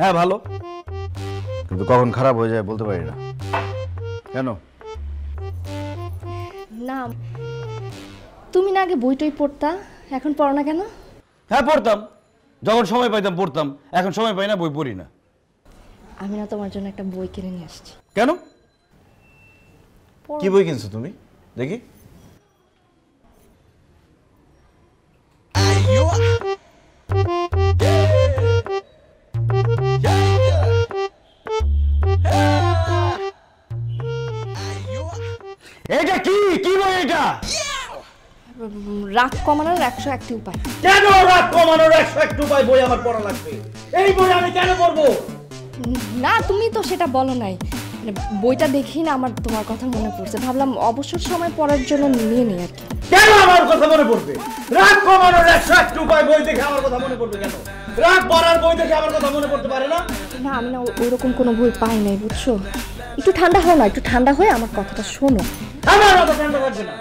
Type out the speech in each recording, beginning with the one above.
হ্যাঁ ভালো, কিন্তু কখন খারাপ হয়ে যায় বলতে পারি না। কেন? না তুমি না আগে বইটই পড়তা, এখন পড়ো না কেন? হ্যাঁ পড়তাম, যখন সময় পাইতাম পড়তাম, এখন সময় পাই না, বই পড়ি না। আমি না তোমার জন্য একটা বই কিনে নিয়ে আসছি। কেন? কি বই কিনছো তুমি? দেখি। এটা কি কি বই এটা? রাগ কমানোর 101টি উপায়। কেন রাগ কমানোর 101টি উপায় বই আমার পড়া লাগবে? এই বই আমি কেন পড়বো? না তুমি তো সেটা বলো নাই, মানে বইটা দেখি না আমার তোমার কথা মনে পড়ছে, ভাবলাম অবসর সময় পড়ার জন্য নিয়ে নিই আর কি। কেন আমার কথা মনে পড়বে? রাগ কমানোর 101টি উপায় বই দেখে আমার কথা মনে পড়বে কেন? রাগ পড়ার বই দেখে আমার কথা মনে পড়তে পারে না? না আমি না ওইরকম কোনো বই পাই নাই, বুঝছো? একটু ঠান্ডা হও না, একটু ঠান্ডা হয়ে আমার কথাটা শোনো। আমার মাথা ঠান্ডা থাকবে না,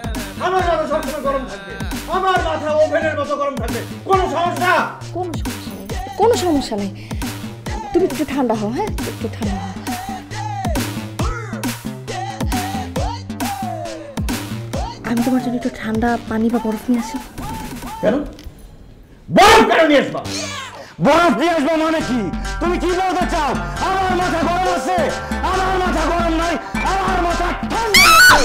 আমার মাথা সবসময় গরম থাকবে, আমার মাথা ওভেনের মতো গরম থাকবে। কোনো সমস্যা? কোনো সমস্যা নেই, কোনো সমস্যা নেই, তুমি একটু ঠান্ডা হও। হ্যাঁ একটু ঠান্ডা হও। আমি তোমার জন্য একটু ঠান্ডা পানি বা বরফ নিয়ে আসি। কেন? বরফ কেন নিয়ে আসবা? বরফ নিয়ে আসবা মানে কি? তুমি কি বলতে চাও? আমার মাথা গরম আছে? আমার মাথা গরম নাই, আমার মাথা ঠান্ডা আছে।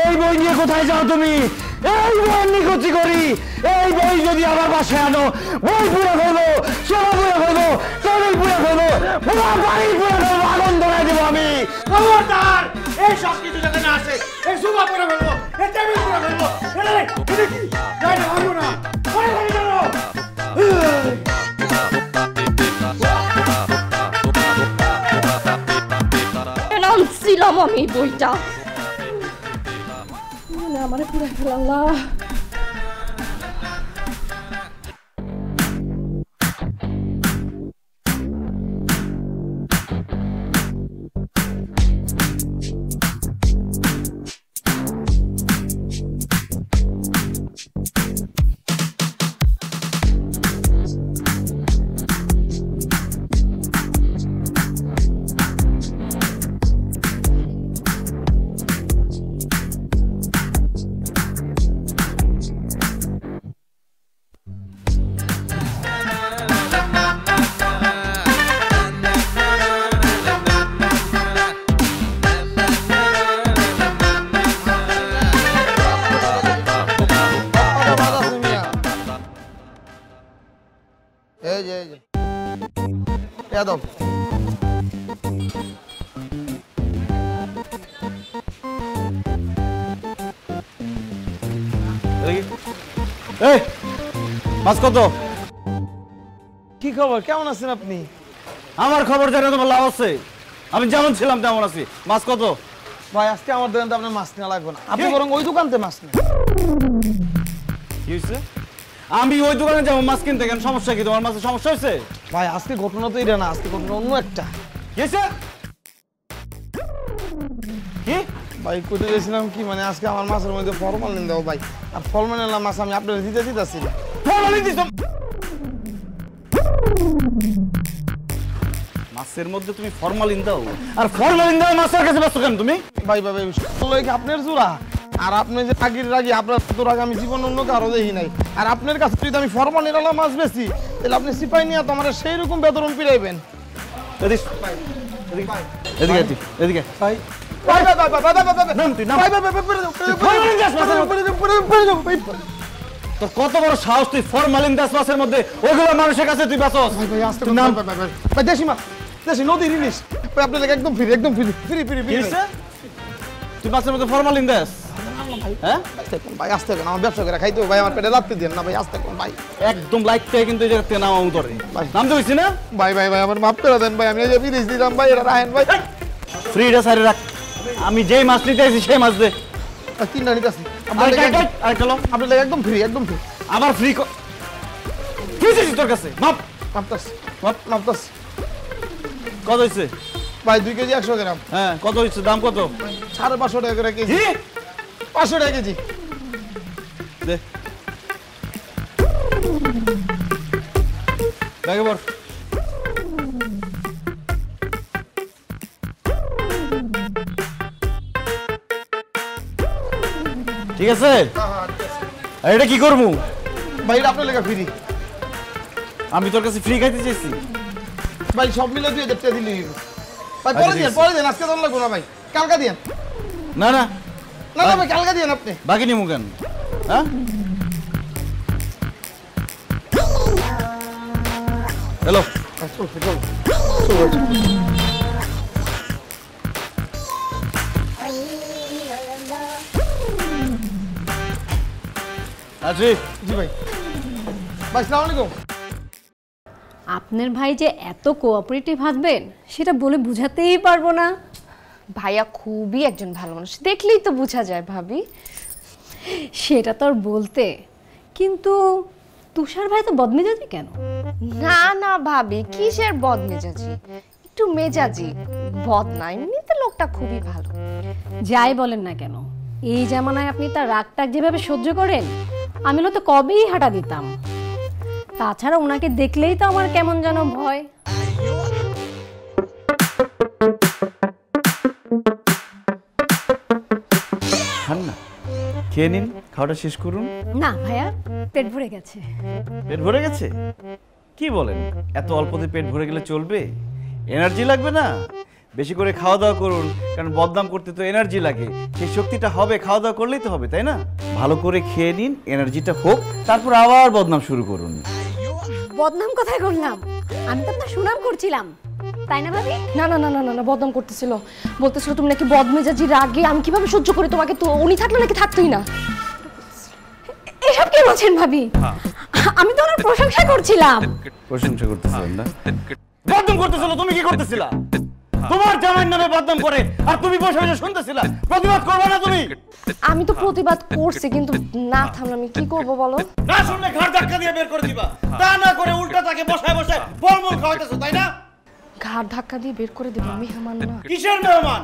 এই বই নিয়ে কোথায় যাও তুমি? এই বই নিকুচি করি, এই বই যদি আমার বাসায় আনো, বই পুড়ে ফেলবো, সোনা পুড়ে ফেলবো, টেবিল পুড়ে ফেলবো, পুরো বাড়ি পুড়ে ফেলবো, আগুন ধরাই দেবো আমি। খবরদার এই সব কিছু যাতে না আসে। এই সোফা পুড়ে ফেলবো, এই টেবিল পুড়ে ফেলবো। এটা কি? যাই না, ভাববো না। পরে ফেলে গেল। ছিলাম আমি বইটা মানে আমার পুরো ফেলাল্লাহ। यादव এই মাছ কত? কি খবর, কেমন আছেন আপনি? আমার খবর জানে তোমার লাভ আছে? আমি যেমন ছিলাম তেমন আছি। মাছ কত? ভাই আজকে আমার দোকানতে আপনার মাছ নেওয়া লাগবে না, আপনি বরং ওই দোকানতে মাছ নেন। কি হয়েছে? আমি ওই দোকানে যাবো মাছ কিনতে, কেন সমস্যা কি? তোমার মাছের সমস্যা হয়েছে? ভাই আজকে ঘটনা তো এটা না, আজকে ঘটনা অন্য একটা। কি হয়েছে? কি ভাই কোথায় গেছিলাম কি মানে আজকে আমার মাছের মধ্যে ফরমালিন দাও ভাই, আর ফরমালিন মাছ আমি আপনার দিতেছি। মাছের মধ্যে তুমি ফরমালিন দাও? আর ফরমালিন দাও মাছের কাছে ব্যস্ত কেন তুমি? ভাই ভাই আপনার জোড়া, আর আপনি যে রাগির রাগি, আপনার তো রাগ আমি জীবন অন্য কারো দেখি নাই। আর আপনার কাছে যদি আমি ফরমালিন মাছ বেশি, তাহলে আপনি সিপাই নিয়ে তো আমার সেই রকম বেতন পিড়াইবেন। এদিকে ভাই তোর কত বড় সাহস, তুই ফরমালিন দাস মাছের মধ্যে ওইগুলো মানুষের কাছে তুই বেচস? ভাই দেশি মাছ, দেশি নদীর ইলিশ ভাই, আপনার একদম ফ্রি, একদম ফ্রি ফ্রি ফ্রি ফ্রি। তুই মাছের মধ্যে ফরমালিন দাস? হ্যাঁ ভাই আসতে হবে, আমার ব্যবসা করে খাইতে ভাই, আমার পেটে লাগতে দেন না ভাই, আসতে ভাই একদম লাইট থেকে কিন্তু এই জায়গা থেকে নামা উতরে নামতে হয়েছি না ভাই। ভাই ভাই আমার মাফ করে দেন ভাই, আমি এই যে বিদেশ দিলাম ভাই, এটা রাখেন ভাই। ফ্রিটা সাইডে রাখ, আমি যেই মাছ নিতে আইছি সেই মাছ দে। তিনটা নিতে আসি আরেকটা লো। আপনার লেগে একদম ফ্রি একদম ফ্রি। আবার ফ্রি কি চাইছি তোর কাছে? মাপ মাপতাছি মাপতাছি। কত হয়েছে ভাই 2 কেজি 100 গ্রাম। হ্যাঁ কত হয়েছে, দাম কত? 550 টাকা করে কেজি। 500 টাকা কেজি দে ব্যাগে বর। ঠিক আছে, আর এটা কি করবো? ভাই এটা আপনার লেগে ফ্রি। আমি তোর কাছে ফ্রি খাইতে চাইছি। ভাই সব মিলে 2000 টাকা দিলি ভাই। পরে দেন আজকে তো লাগবো না ভাই, কালকে দিয়েন। না না না না ভাই কালকে দিয়েন আপনি। বাকি নিমু কেন? হ্যাঁ হ্যালো আছি। জি ভাই। ভাই আসসালামু আলাইকুম। আপনার ভাই যে এত কোঅপারেটিভ হাজবেন্ড সেটা বলে বুঝাতেই পারবো না। ভাইয়া খুবই একজন ভালো মানুষ, দেখলেই তো বোঝা যায় ভাবি। সেটা তো আর বলতে, কিন্তু তুষার ভাই তো বদমেজাজি কেন? না না ভাবি, কিসের বদ মেজাজি? একটু মেজাজি, বদ না, এমনিতে লোকটা খুবই ভালো। যাই বলেন না কেন, এই জামানায় আপনি তার রাগটাগ যেভাবে সহ্য করেন, আমি তো কবেই হাঁটা দিতাম। তাছাড়া ওনাকে দেখলেই তো আমার কেমন যেন ভয়। ঠান্ডা খেয়ে নিন, খাওয়াটা শেষ করুন। না ভাইয়া, পেট ভরে গেছে। পেট ভরে গেছে? কি বলেন, এত অল্পতে পেট ভরে গেলে চলবে? এনার্জি লাগবে না? বেশি করে খাওয়া দাওয়া করুন, কারণ বদনাম করতে তো এনার্জি লাগে। সেই শক্তিটা হবে খাওয়া দাওয়া করলেই তো হবে, তাই না? ভালো করে খেয়ে নিন, এনার্জিটা হোক, তারপর আবার বদনাম শুরু করুন। বদনাম কোথায় করলাম? আমি তো আপনার সুনাম করছিলাম, তাই না ভাবি? না না না না না না, বদনাম করতেছিল, বলতেছিল তুমি নাকি বদমেজাজি, রাগে আমি কিভাবে সহ্য করি তোমাকে, তো উনি থাকলে নাকি থাকতোই না। এসব কি বলছেন ভাবি? আমি তো ওনার প্রশংসা করছিলাম। প্রশংসা করতেছিলেন না? বদনাম করতেছিল। তুমি কি করতেছিলা? তোমার জামাইয়ের নামে বদনাম করে আর তুমি বসে বসে শুনতেছিলা। প্রতিবাদ করবে না তুমি? আমি তো প্রতিবাদ করছি, কিন্তু না থামলে আমি কি করব বলো? না শুনলে ঘাড় ধাক্কা দিয়ে বের করে দিবা, তা না করে উল্টা তাকে বসায় বসায় ফলমূল খাওয়াইতেছো, তাই না? ঘাড় ধাক্কা দিয়ে বের করে দেবো? মেহমান না। কিসের মেহমান?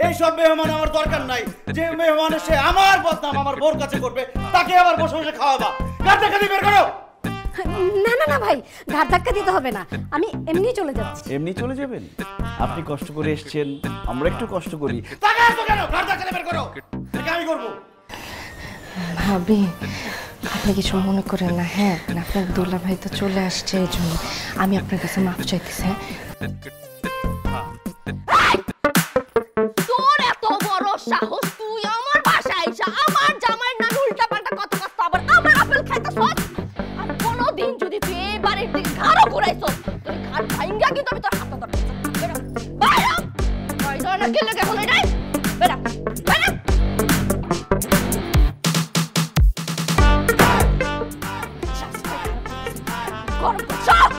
এই সব মেহমান আমার দরকার নাই। যে মেহমান এসে আমার বদনাম আমার বোর কাছে করবে, তাকে আবার বসে বসে খাওয়াবা। ঘাড় ধাক্কা দিয়ে বের করো। না না না ভাই, ঘাট ধাক্কা দিতে হবে না, আমি এমনি চলে যাচ্ছি। এমনি চলে যাবেন? আপনি কষ্ট করে এসেছেন, আমরা একটু কষ্ট করি। টাকা এত কেন? ঘাড় ধাক্কা দিয়ে বের করো। এটা আমি করব। ভাবি আপনি কিছু মনে করেন না, হ্যাঁ? আপনার দুলা ভাই তো চলে আসছে, এই জন্য আমি আপনার কাছে মাফ চাইতেছি। তোর এত বড় সাহস, তুই আমার বাসায় এসে আমার জামাইয়ের নামে উল্টাপাল্টা কথা কষ্ট, আবার আমার আপেল খাইতেছস? আর কোনোদিন যদি তুই এই বাড়ির দিকে ঘাড়ও ঘুরাইছস, তুই ঘাড় ভাঙ্গা কিন্তু আমি তোর হাতটা ধরতে। বেরা বাইরা বাইরা না গেলে কেমন এই নাই? বেরা বেরা গরম সব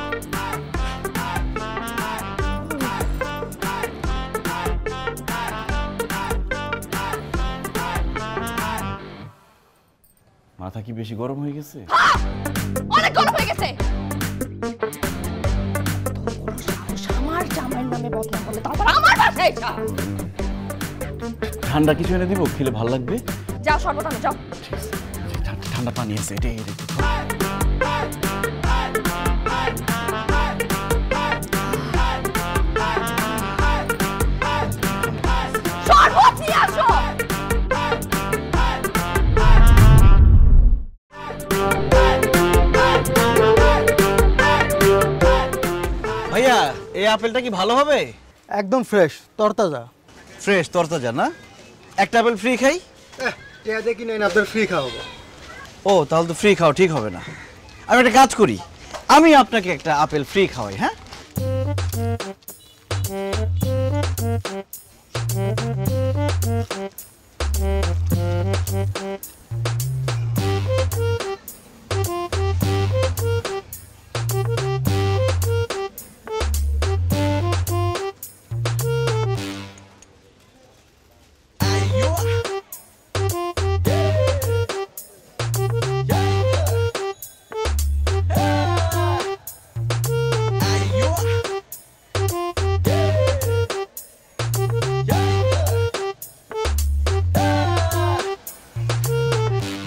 মাথা কি বেশি গরম হয়ে গেছে? অনেক গরম হয়ে গেছে। আমার জামাইয়ের নামে বদনাম করলে তারপর আমার বাসায় এসা। ঠান্ডা কিছু এনে দিব, খেলে ভালো লাগবে। যাও শরবত আনো, যাও। ঠিক আছে, ঠান্ডা পানি আছে, এটাই দেখতে। শরবত নিয়ে আসো। ভাইয়া এই আপেলটা কি ভালো হবে? একদম ফ্রেশ তরতাজা। ফ্রেশ তরতাজা না? একটা আপেল ফ্রি খাই? এটা দেখি নেন, আপনার ফ্রি খাওয়াবো। ও তাহলে তো ফ্রি খাও ঠিক হবে না। আমি একটা কাজ করি, আমি আপনাকে একটা আপেল ফ্রি খাওয়াই। হ্যাঁ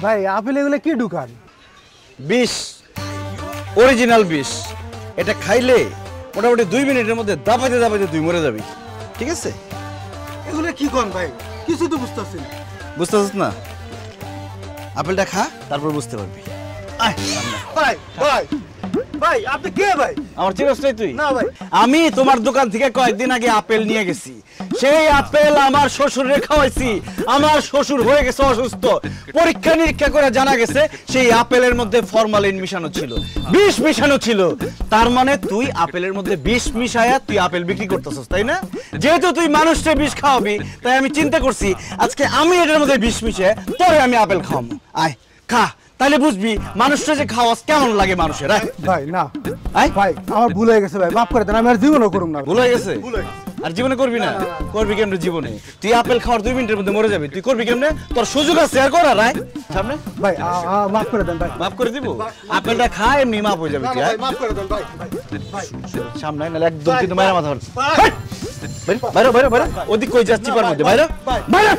ভাই আপেল এগুলো কি ঢুকান? বিষ, অরিজিনাল বিষ। এটা খাইলে মোটামুটি 2 মিনিটের মধ্যে দাবাইতে দাবাইতে তুই মরে যাবি, ঠিক আছে? এগুলো কি কোন ভাই? কিছু তো বুঝতেছি না। বুঝতেছিস না? আপেলটা খা, তারপর বুঝতে পারবি। আয় সামনে। ভাই ভাই ভাই আপনি কে ভাই? আমার চিরস্থায়ী তুই? না ভাই। আমি তোমার দোকান থেকে কয়েকদিন আগে আপেল নিয়ে গেছি। সেই আপেল আমার শ্বশুরে খাওয়াইছি। আমার শ্বশুর হয়ে গেছে অসুস্থ। পরীক্ষা নিরীক্ষা করে জানা গেছে সেই আপেলের মধ্যে ফরমালিন মিশানো ছিল, বিষ মিশানো ছিল। তার মানে তুই আপেলের মধ্যে বিষ মিশায়া তুই আপেল বিক্রি করতেছস, তাই না? যেহেতু তুই মানুষকে বিষ খাওয়াবি, তাই আমি চিন্তা করছি আজকে আমি এটার মধ্যে বিষ মিশিয়ে তোরে আমি আপেল খাওয়াবো। আয় খা, তাহলে বুঝবি মানুষটা যে খাওয়াস কেমন লাগে মানুষের। ভাই না আয় ভাই, আমার ভুল হয়ে গেছে ভাই, মাফ করে দেন, আমি আর জীবনও করুম না। ভুল হয়ে গেছে? আর জীবনে করবি না? করবি কেমনে জীবনে? তুই আপেল খাওয়ার 2 মিনিটের মধ্যে মরে যাবি, তুই করবি কেমনে? তোর সুযোগ আছে আর করার। আয় সামনে। ভাই মাফ করে দেন ভাই। মাফ করে দিব? আপেলটা খা, এমনি মাফ হয়ে যাবে। তুই আয় মাফ করে দেন ভাই। সামনে, নাহলে একদম কিন্তু মায়ের মাথা ফাটছে। বাইরে বাইরে বাইরে, ওদিক কই যাচ্ছি পার মধ্যে? বাইরে বাইরে।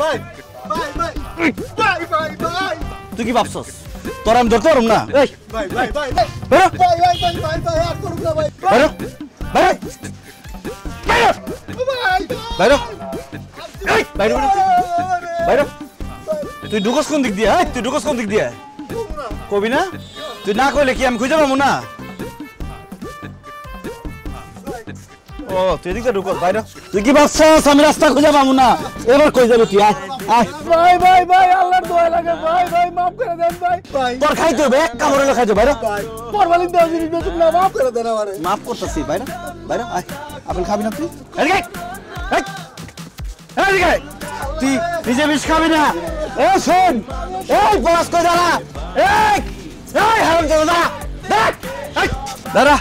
তুই কি ভাবছস তোর আমি ধরতে পারুম না? এই ভাই ভাই ভাই বাইরে ভাই ভাই ভাই ভাই ভাই আর করুন না ভাই। বাইরে বাইরে বাইরে এই বাইরে বাইরে। তুই ঢুকস কোন দিক দিয়ে? তুই ঢুকস কোন দিক দিয়ে? কবি না? তুই না কইলে কি আমি খুঁজে পাবো না? ও তুই এদিকে ঢুকস বাইরে। তুই কি ভাবছস আমি রাস্তা খুঁজে পাবো না? এবার কই যাবি তুই? আয় আয়। ভাই ভাই ভাই আল্লাহর দোয়া লাগে ভাই ভাই মাফ করে দেন ভাই। ভাই তোর খাইতে হবে, এক কামড় হলে খাইতে বাইরে। ফরমালিন দেওয়া জিনিস বেচুন না, মাফ করে দেন আমারে। মাফ করতেছি বাইরে বাইরে। আয়, আপেল খাবি না তুই? এদিকে আয়। এদিকে আয়। তুই নিজে বিষ খাবি না? এই শোন, এই পলাশ কই দাঁড়া। এই এই হারাম দাদা দেখ। এই দাঁড়া,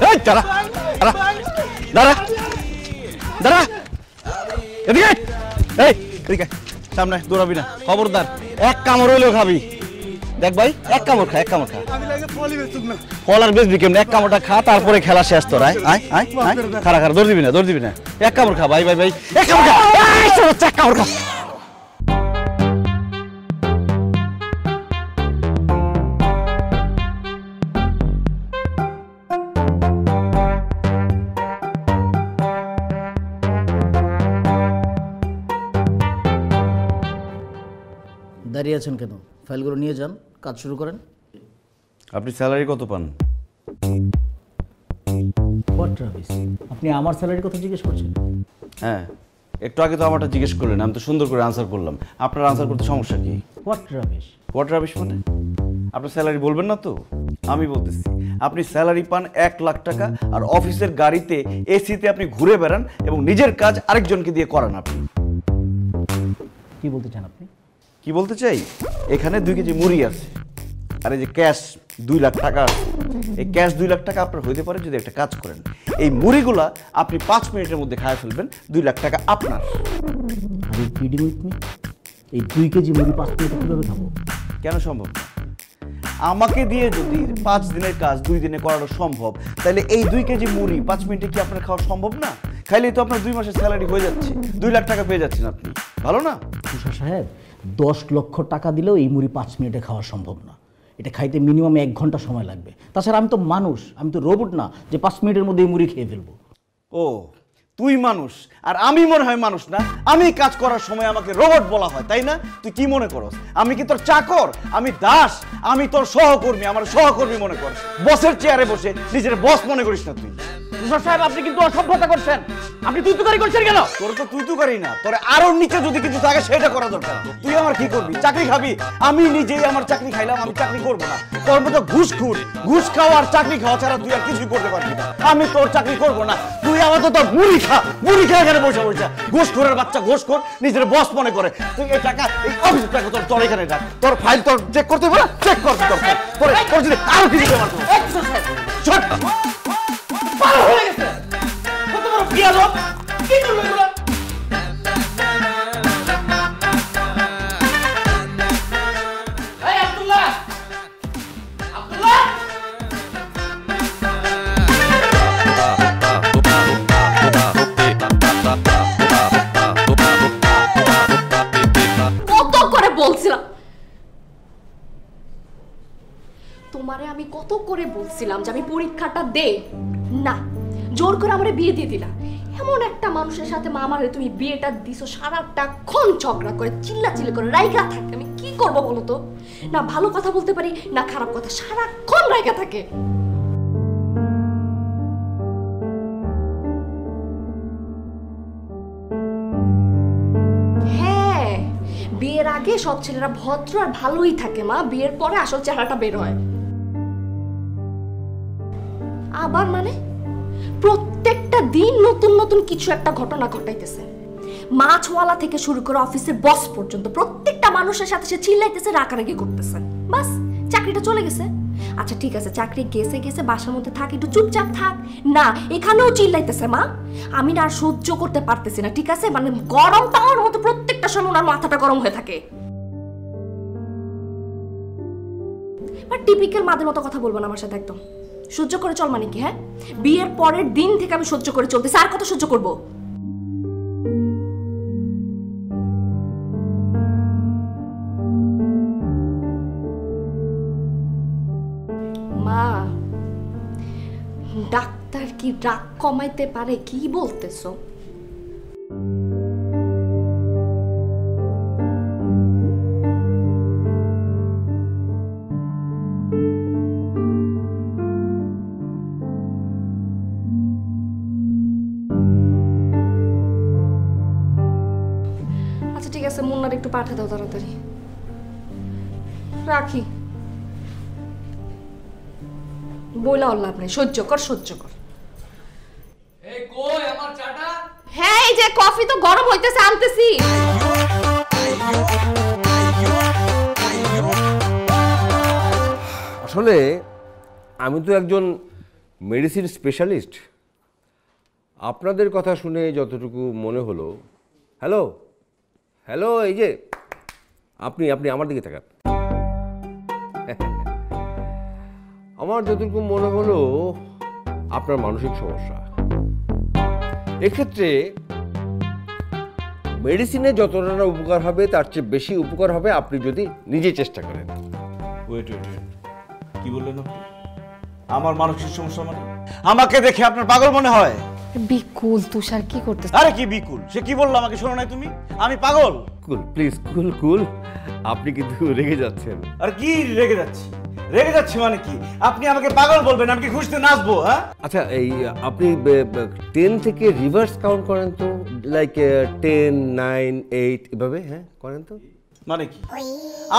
এই দাঁড়া দাঁড়া দাঁড়া দাঁড়া। এদিকে এই এদিকে সামনে দৌড়াবি না, খবরদার। এক কামড় হইলেও খাবি। দেখ ভাই, এক কামড় খা, এক কামড় খা। আমি লাগে ফলই বেচুন না। ফল আর বেচবি কেমন? এক কামড়টা খা, তারপরে খেলা শেষ তোর। আয় আয় আয় আয়। খারা খারা, দৌড় দিবি না, দৌড় দিবি না। এক কামড় খা ভাই ভাই ভাই, এক কামড় খা। এই চল, এক কামড় খা। দাঁড়িয়ে আছেন কেন? ফাইলগুলো নিয়ে যান, কাজ শুরু করেন। আপনি স্যালারি কত পান? What rubbish? আপনি আমার স্যালারির কথা জিজ্ঞেস করছেন? হ্যাঁ, একটু আগে তো আমারটা জিজ্ঞেস করলেন, আমি তো সুন্দর করে আনসার করলাম। আপনার আনসার করতে সমস্যা কি? What rubbish? হোয়াট রাবিশ মানে? আপনার স্যালারি বলবেন না তো? আমি বলতেছি, আপনি স্যালারি পান 1 লাখ টাকা, আর অফিসের গাড়িতে এসিতে আপনি ঘুরে বেড়ান এবং নিজের কাজ আরেকজনকে দিয়ে করান। আপনি কি বলতে চান আপনি? কি বলতে চাই, এখানে 2 কেজি মুড়ি আছে, আর এই যে ক্যাশ 2 লাখ টাকা আছে। এই ক্যাশ 2 লাখ টাকা আপনার হইতে পারে যদি একটা কাজ করেন। এই মুড়িগুলা আপনি 5 মিনিটের মধ্যে খায় ফেলবেন, 2 লাখ টাকা আপনার। আর এই কিডিং উইথ মি? এই 2 কেজি মুড়ি 5 মিনিটে কীভাবে খাবো? কেন সম্ভব না? আমাকে দিয়ে যদি 5 দিনের কাজ 2 দিনে করানো সম্ভব, তাহলে এই 2 কেজি মুড়ি 5 মিনিটে কি আপনার খাওয়া সম্ভব না? খাইলেই তো আপনার 2 মাসের স্যালারি হয়ে যাচ্ছে, 2 লাখ টাকা পেয়ে যাচ্ছেন আপনি। ভালো না? তুষার সাহেব, 10 লক্ষ টাকা দিলেও এই মুড়ি 5 মিনিটে খাওয়া সম্ভব না। এটা খাইতে মিনিমাম 1 ঘন্টা সময় লাগবে। তাছাড়া আমি তো মানুষ, আমি তো রোবট না যে 5 মিনিটের মধ্যে এই মুড়ি খেয়ে ফেলবো। ও, তুই মানুষ আর আমি মনে হয় মানুষ না? আমি কাজ করার সময় আমাকে রোবট বলা হয়, তাই না? তুই কি মনে করস আমি কি তোর চাকর? আমি দাস, আমি তোর সহকর্মী। আমার সহকর্মী মনে কর, বসের চেয়ারে বসে নিজের বস মনে করিস না তুই। তুষার সাহেব, আপনি কিন্তু অসভ্যতা করছেন। আপনি তুই করছেন কেন? তোর তো তুই করি না, তোর আরো নিচে যদি কিছু থাকে সেটা করা দরকার। তুই আমার কি করবি? চাকরি খাবি? আমি নিজেই আমার চাকরি খাইলাম, আমি চাকরি করবো না। তোর মতো ঘুষখোর, ঘুষ খাওয়া আর চাকরি খাওয়া ছাড়া তুই আর কিছুই করতে পারবি না। আমি তোর চাকরি করবো না। তুই আমার তো তোর মুড়ি খা, মুড়ি খা এখানে বসে বসে। ঘুষখোরের বাচ্চা, ঘুষখোর, নিজের বস মনে করে। তুই এই টাকা, এই অফিসের টাকা তোর তোর এখানে রাখ। তোর ফাইল তোর চেক করতে হবে না? চেক করতে দরকার। তোর যদি আরো কিছু দেওয়ার ছোট পার হয়ে গেছে। কত বড় বিয়াদব! কি করলো এগুলো? এই আব্দুল্লাহ! আব্দুল্লাহ! কত করে বলছিলাম করে বলছিলাম যে আমি পরীক্ষাটা দে, না জোর করে আমারে বিয়ে দিয়ে দিলা। এমন একটা মানুষের সাথে মা আমারে তুমি বিয়েটা দিছো, সারাটাক্ষণ ঝগড়া করে চিল্লাচিল্লি করে রাইগা থাকে। আমি কি করব বলো তো? না ভালো কথা বলতে পারি না খারাপ কথা, সারাক্ষণ রাইগা থাকে। হ্যাঁ, বিয়ের আগে সব ছেলেরা ভদ্র আর ভালোই থাকে মা, বিয়ের পরে আসল চেহারাটা বের হয়। আবার মানে প্রত্যেকটা দিন নতুন নতুন কিছু একটা ঘটনা ঘটাইতেছে। মাছওয়ালা থেকে শুরু করে অফিসের বস পর্যন্ত প্রত্যেকটা মানুষের সাথে সে চিল্লাইতেছে, রাগারাগি করতেছে। বাস চাকরিটা চলে গেছে। আচ্ছা ঠিক আছে, চাকরি গেছে গেছে, বাসার মধ্যে থাক, একটু চুপচাপ থাক। না, এখানেও চিল্লাইতেছে মা। আমি না আর সহ্য করতে পারতেছি না, ঠিক আছে? মানে গরম তাওয়ার মতো প্রত্যেকটা সময় ওনার মাথাটা গরম হয়ে থাকে। টিপিক্যাল মাদের মতো কথা বলবো না আমার সাথে একদম। সহ্য করে চল মানে কি? হ্যাঁ, বিয়ের পরের দিন থেকে আমি সহ্য করে চলতেছি, আর কত সহ্য করব? মা, ডাক্তার কি রাগ কমাইতে পারে? কি বলতেছো? ঠিক আছে, মুন্নার একটু পাঠা দাও তাড়াতাড়ি। রাখি, বইলা লাভ নেই, সহ্য কর সহ্য কর। হ্যাঁ, এই যে কফি তো গরম হইতেছে, আনতেছি। আসলে আমি তো একজন মেডিসিন স্পেশালিস্ট। আপনাদের কথা শুনে যতটুকু মনে হলো, হ্যালো হ্যালো, এই যে আপনি আপনি আমার দিকে তাকান। আমার যতটুকু মনে হলো আপনার মানসিক সমস্যা। এক্ষেত্রে মেডিসিনে যতটা না উপকার হবে তার চেয়ে বেশি উপকার হবে আপনি যদি নিজে চেষ্টা করেন। ওয়েট ওয়েট ওয়েট, কি বললেন আপনি? আমার মানসিক সমস্যা মানে? আমাকে দেখে আপনার পাগল মনে হয়? বিকুল, তুষার কি করতেছ? আরে কি বিকুল? সে কি বললো আমাকে শোনো নাই তুমি? আমি পাগল? কুল, প্লিজ কুল কুল। আপনি কিন্তু রেগে যাচ্ছেন। আর কি রেগে যাচ্ছি? রেগে যাচ্ছি মানে কি? আপনি আমাকে পাগল বলবেন, আমি কি খুশিতে নাচবো? হ্যাঁ আচ্ছা, এই আপনি 10 থেকে রিভার্স কাউন্ট করেন তো, লাইক 10, 9, 8 এভাবে। হ্যাঁ করেন তো। মানে কি?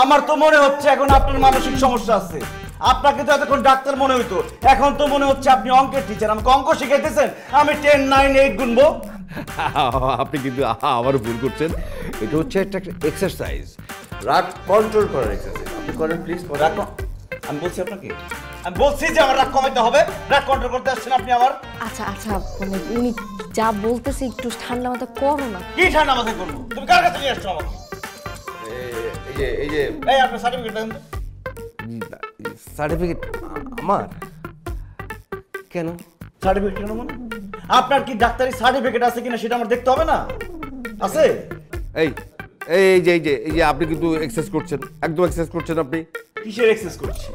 আমার তো মনে হচ্ছে এখন আপনার মানসিক সমস্যা আছে। আপনাকে তো এতক্ষণ ডাক্তার মনে হইতো, এখন তো মনে হচ্ছে আপনি অঙ্কের টিচার। আমাকে অঙ্ক শিখাইতেছেন, আমি 10, 9, 8 গুনবো। আপনি কিন্তু আবারও ভুল করছেন। এটা হচ্ছে একটা এক্সারসাইজ, রাগ কন্ট্রোল করার এক্সারসাইজ। আপনি করেন প্লিজ। রাগ, আমি বলছি আপনাকে, আমি বলছি যে আমার রাগ কমাইতে হবে। রাগ কন্ট্রোল করতে আসছেন আপনি আবার। আচ্ছা আচ্ছা, মানে উনি যা বলতেছে একটু ঠান্ডা মাথা করো না। কি ঠান্ডা মাথায় করবো? তুমি কার কাছে নিয়ে আসছো আমাকে? এই আপনার সার্টিফিকেট দেন। সার্টিফিকেট আমার? কেন সার্টিফিকেট কেন মানে? আপনার কি ডাক্তারি সার্টিফিকেট আছে কিনা সেটা আমার দেখতে হবে না? আছে? এই এই যে এই যে এই যে আপনি কিন্তু এক্সেস করছেন, একদম এক্সেস করছেন। আপনি কিসের এক্সেস করছি?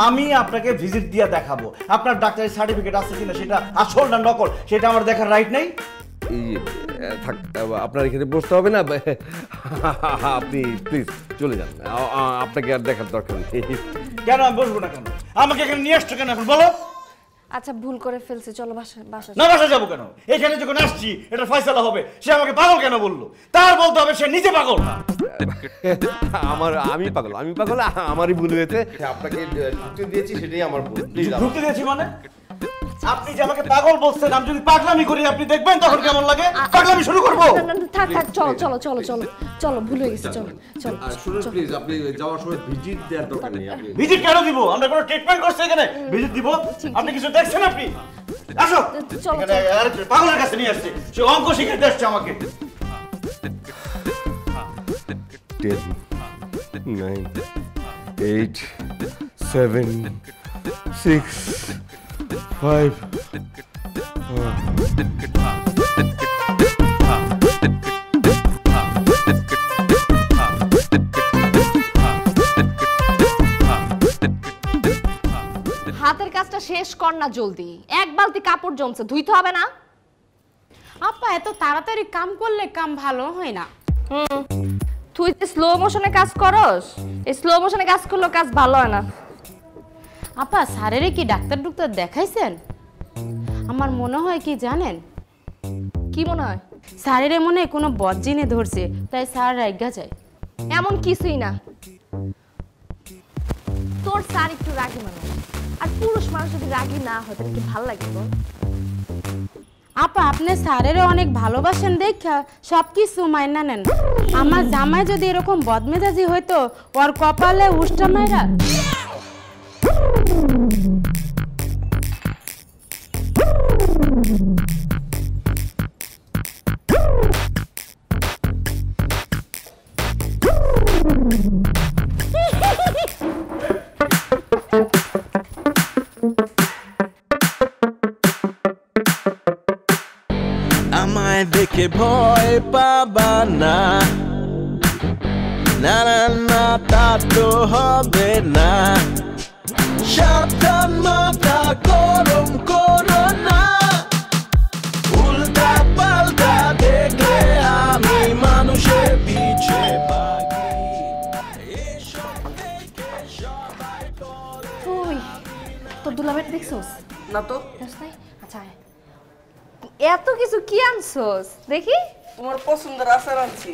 আমি আপনাকে ভিজিট দিয়ে দেখাবো আপনার ডাক্তারি সার্টিফিকেট আছে কিনা, সেটা আসল না নকল সেটা আমার দেখার রাইট নেই? এই থাক, আপনার এখানে বসতে হবে না। আপনি প্লিজ চলে যান, আপনাকে আর দেখার দরকার নেই। কেন আমি বসবো না? কেন আমাকে এখানে নিয়ে আসছো কেন এখন বলো? আচ্ছা ভুল করে ফেলছি, চলো বাসা। না বাসা যাবো কেন? এখানে যখন আসছি এটা ফয়সালা হবে। সে আমাকে পাগল কেন বললো? তার বলতে হবে সে নিজে পাগল না। আমি পাগল, আমারই ভুল হয়েছে। আপনাকে ঢুকতে দিয়েছি, সেটাই আমার ভুল। প্লিজ ঢুকতে দিয়েছি মানে? আপনি যে আমাকে পাগল বলছেন, আমি যদি পাগলামি করি আপনি দেখবেন তখন কেমন লাগে। পাগলামি শুরু করবো? থাক থাক, চলো চলো চলো চলো চলো, ভুল হয়ে গেছে, চলো চলো। শুনুন প্লিজ, আপনি যাওয়ার সময় ভিজিট দেওয়ার দরকার নেই। ভিজিট কেন দিব? আমরা কোনো ট্রিটমেন্ট করছি এখানে? ভিজিট দিব? আপনি কিছু দেখছেন? আপনি আসো, এখানে পাগলের কাছে নিয়ে আসছে, সে অঙ্ক শিখাতে আসছে আমাকে। 10, 9, 8, 7, 6, 5. শেষ কর না জলদি, এক বালতি কাপড় জমছে, ধুইতে হবে না? আপা এত তাড়াতাড়ি কাম করলে কাম ভালো হয় না। তুই যে স্লো মোশনে কাজ করস, এই স্লো মোশনে কাজ করলে কাজ ভালো হয় না। আপা স্যারের কি ডাক্তার দেখাইছেন? আমার মনে হয় কি জানেন? কি মনে হয়? স্যারের মনে হয় কোনো বজ্জিনে ধরছে, তাই স্যার রাইগা যায়। এমন কিছুই না, তোর স্যার একটু রাগী মানুষ, আর পুরুষ মানুষ যদি রাগী না হয় তাহলে কি ভালো লাগে বল? আপা আপনি স্যারের অনেক ভালোবাসেন দেখা সব কিছু মাইনা নেন। আমার জামাই যদি এরকম বদমেজাজি হইতো, ওর কপালে উষ্টা মাইরা। আমায় দেখে ভয় পাবা না, না না না তা তো হবে না। সাবধান মাথা গরম করো না, উল্টা পাল্টা দেখলে আমি মানুষের পিছে ভাগি। এসব দেখে সবাই বলে তুই তোর দুলাভাই দেখছস না তো। আচ্ছা এত কিছু কি আনছস দেখি? তোমার পছন্দের আচার আনছি।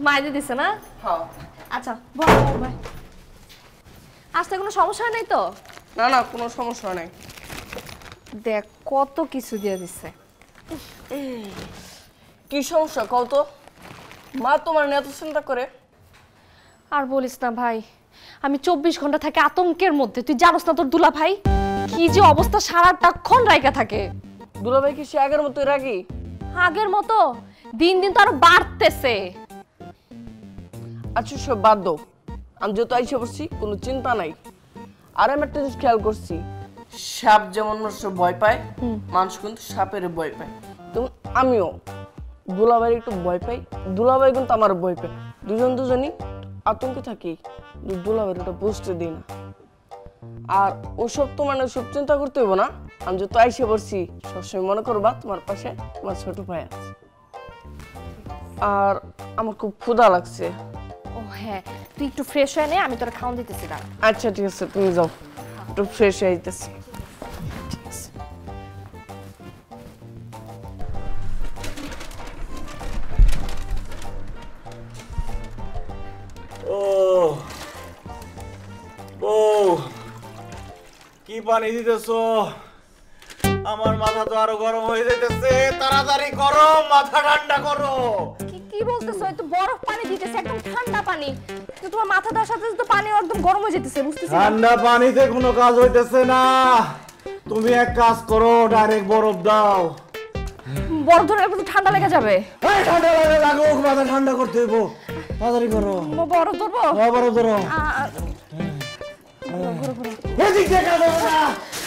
মাইনে দিছে না? হ্যাঁ। আচ্ছা বল ভাই, আসতে কোনো সমস্যা নেই তো? না না, কোনো সমস্যা নাই। দেখ কত কিছু দিয়ে দিছে। কি সমস্যা কও তো? মা তোমার নিয়ে এত চিন্তা করে? আর বলিস না ভাই, আমি 24 ঘন্টা থাকি আতঙ্কের মধ্যে। তুই জানোস না তোর দুলা ভাই কি যে অবস্থা, সারাটাক্ষণ রাইকা থাকে। দুলাভাই কি সে আগের মতোই রাগি? আগের মতো দিন দিন তো আরো বাড়তেছে। আচ্ছা সব বাদ দাও, আমি যত আইসা পড়ছি কোনো চিন্তা নাই। আর আমি একটা জিনিস খেয়াল করছি, সাপ যেমন মানুষ ভয় পায়, মানুষ কিন্তু সাপের ভয় পায়। তেমন আমিও দুলাভাই একটু ভয় পাই, দুলাভাই কিন্তু আমার ভয় পায়। দুজনই আতঙ্কে থাকি, দুলাভাই ওটা বুঝতে দিই না। আর ওসব তো মানে ওসব চিন্তা করতে হইব না। আমি যত আইসা পড়ছি সবসময় মনে করবা তোমার পাশে তোমার ছোট ভাই আছে। আর আমার খুব ক্ষুধা লাগছে। ও হ্যাঁ, তুই একটু ফ্রেশ হয়ে নে, আমি তোর খাওয়ান দিতেছি। দাঁড়া। আচ্ছা ঠিক আছে, তুমি যাও, একটু ফ্রেশ হয়ে যেতেছি। ও ও কি পানি দিতেছো? আমার মাথা তো আরো গরম হয়ে যাইতেছে। তাড়াতাড়ি করো, মাথা ঠান্ডা করো। কি বলতেছো? এই তো বরফ পানি দিতেছে, একদম ঠান্ডা পানি। তো তোমার মাথা দেওয়ার সাথে সাথে তো পানি একদম গরম হয়ে যেতেছে, বুঝতেছি না। ঠান্ডা পানিতে কোনো কাজ হইতেছে না। তুমি এক কাজ করো, ডাইরেক্ট বরফ দাও। বরফ ধরে একটু ঠান্ডা লেগে যাবে। এই ঠান্ডা লাগুক, মাথা ঠান্ডা করতে হইব। তাড়াতাড়ি করো। বরফ ধরবো? বরফ ধরো। এদিক থেকে ধরো না,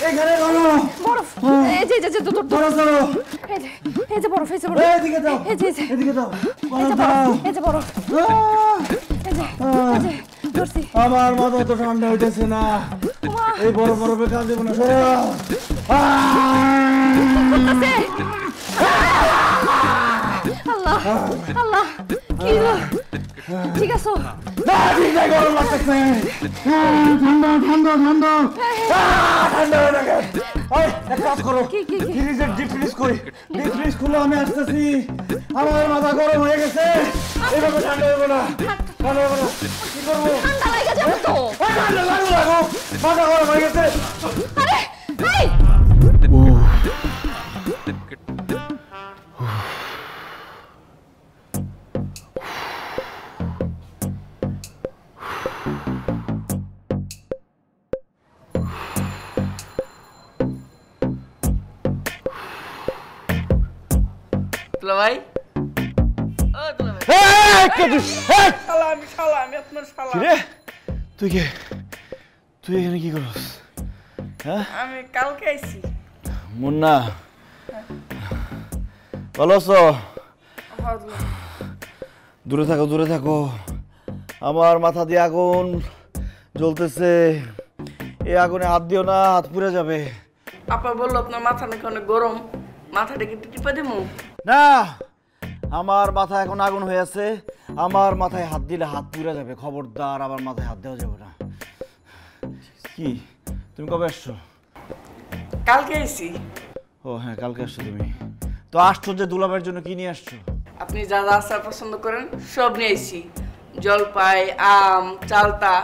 এখানে ধরো। বরফ এই যে ধরো ধরো। এই যে বরফ, এই যে বরফ। এদিকে দাও, এই যে এদিকে দাও। এই যে বরফ, এই যে বরফ। এই যে ধরছি। আমার মাথা তো ঠান্ডা হইতেছে না। এই বরফে কাজ দেবো না। সরো। আল্লাহ আল্লাহ, কি ঠিক আছে? না ঠিক নাই, গরম লাগতেছে। ঠান্ডা ঠান্ডা ঠান্ডা ঠান্ডা হয়ে গেছে। ওই এক কাজ করো, ফ্রিজের ডিপ ফ্রিজ কই? ডিপ ফ্রিজ খুলে আমি আসতেছি। আমার মাথা গরম হয়ে গেছে, এইভাবে ঠান্ডা হবে না। ঠান্ডা হবে না, কি করবো? ঠান্ডা লেগে যাবে তো। ঠান্ডা লাগো, মাথা গরম হয়ে গেছে। আরে এই দুলাভাই, ও দুলাভাই, আমি আপনার শালা। তুই কে? তুই এখানে কি করছ? হ্যাঁ, আমি কালকে আইছি। মুন্না ভালো আছো? দূরে থাকো, দূরে থাকো। আমার মাথা দিয়ে আগুন জ্বলতেছে। এই আগুনে হাত দিও না, হাত পুড়ে যাবে। আপা বললো আপনার মাথা নাকি অনেক গরম, মাথাটা কি টিপে দেবো? না, আমার মাথা এখন আগুন হয়ে আছে, আমার মাথায় হাত দিলে হাত পুড়ে যাবে। খবরদার, আমার মাথায় হাত দেওয়া যাবে না। কি, তুমি কবে আসছো? কালকে এসি। ও হ্যাঁ, কালকে আসছো তুমি। তো আসছো যে দুলাভাইয়ের জন্য কি নিয়ে আসছো? আপনি যা যা আচার পছন্দ করেন সব নিয়ে এসি, জলপাই, আম, চালতা।